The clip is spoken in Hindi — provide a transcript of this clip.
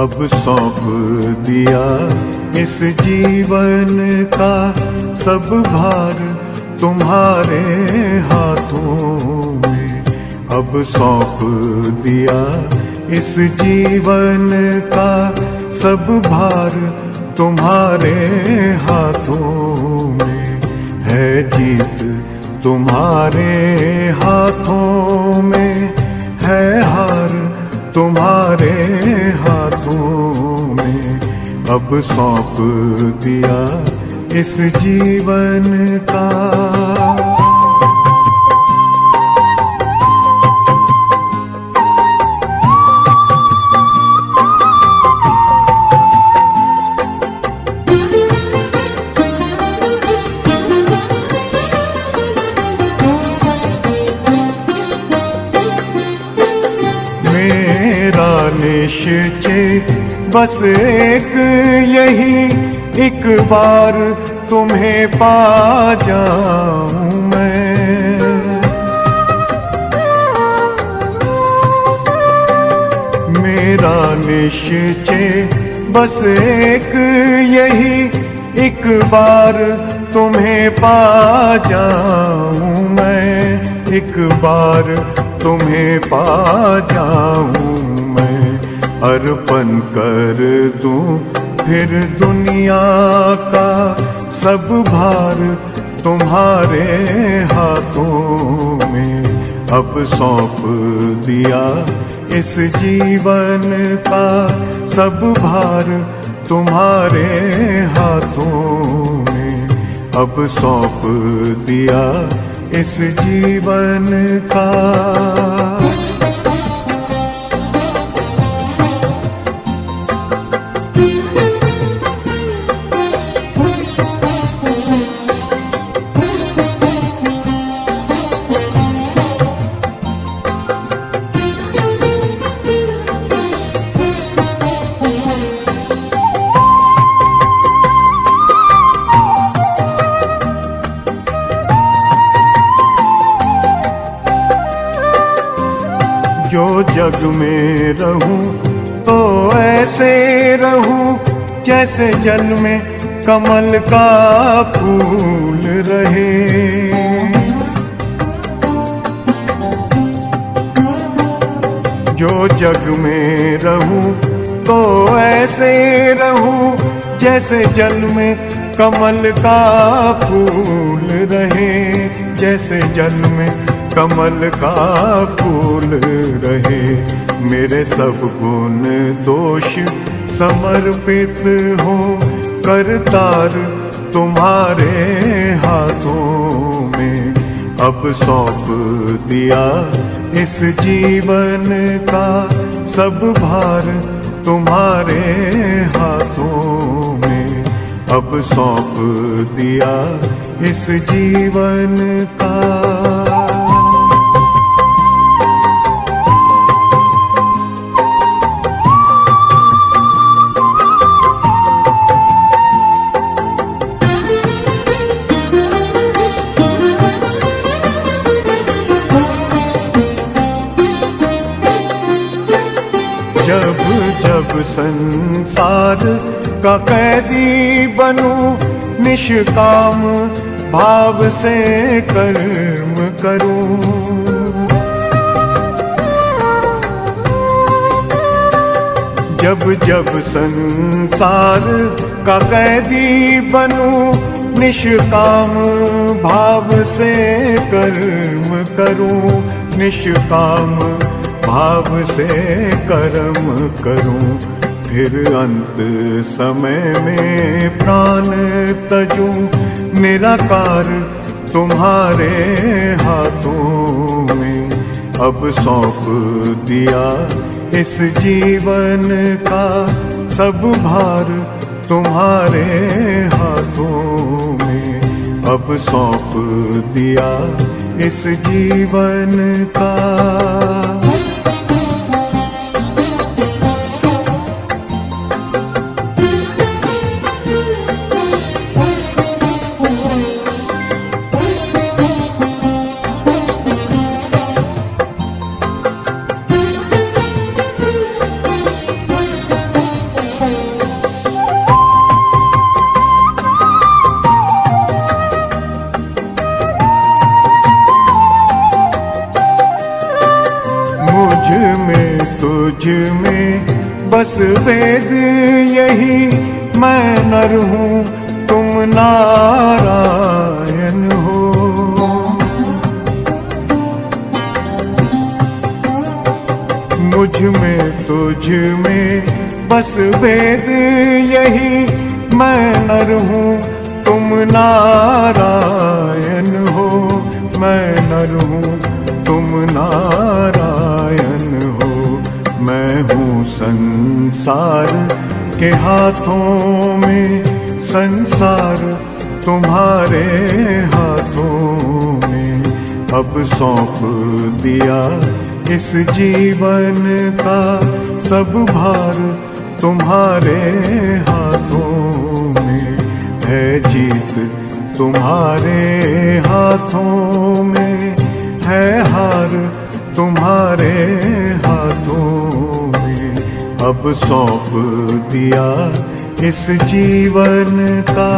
अब सौंप दिया इस जीवन का सब भार तुम्हारे हाथों में। अब सौंप दिया इस जीवन का सब भार तुम्हारे हाथों में। है जीत तुम्हारे हाथों में, है हार तुम्हारे हाथों में। अब सौंप दिया इस जीवन का। मेरा निश्चय बस एक यही, एक बार तुम्हें पा जाऊं मैं। मेरा निश्चय बस एक यही, एक बार तुम्हें पा जाऊं मैं। एक बार तुम्हें पा जाऊं मैं। अर्पण कर दूं फिर दुनिया का सब भार तुम्हारे हाथों में। अब सौंप दिया इस जीवन का सब भार तुम्हारे हाथों में। अब सौंप दिया इस जीवन का। जो जग में रहूं तो ऐसे रहूं जैसे जल में कमल का फूल रहे। जो जग में रहूं तो ऐसे रहूं जैसे जल में कमल का फूल रहे। जैसे जल में कमल का फूल रहे। मेरे सब गुण दोष समर्पित हो करतार तुम्हारे हाथों में। अब सौंप दिया इस जीवन का सब भार तुम्हारे हाथों में। अब सौंप दिया इस जीवन का। जब जब संसार का कैदी बनूं निष्काम भाव से कर्म करूं। जब जब संसार का कैदी बनूं निष्काम भाव से कर्म करूं। निष्काम भाव से कर्म करूं। फिर अंत समय में प्राण तजूं निराकार तुम्हारे हाथों में। अब सौंप दिया इस जीवन का सब भार तुम्हारे हाथों में। अब सौंप दिया इस जीवन का। में बस वेद यही, मैं नर हूँ तुम नारायण हो। मुझ में तुझ में बस वेद यही, मैं नर हूँ तुम नारायण हो। मैं नर हूँ तुम नारायण हो। मैं हूँ संसार के हाथों में, संसार तुम्हारे हाथों में। अब सौंप दिया इस जीवन का सब भार तुम्हारे हाथों में। है जीत तुम्हारे हाथों में, है हार तुम्हारे हाथों में। अब सौंप दिया इस जीवन का।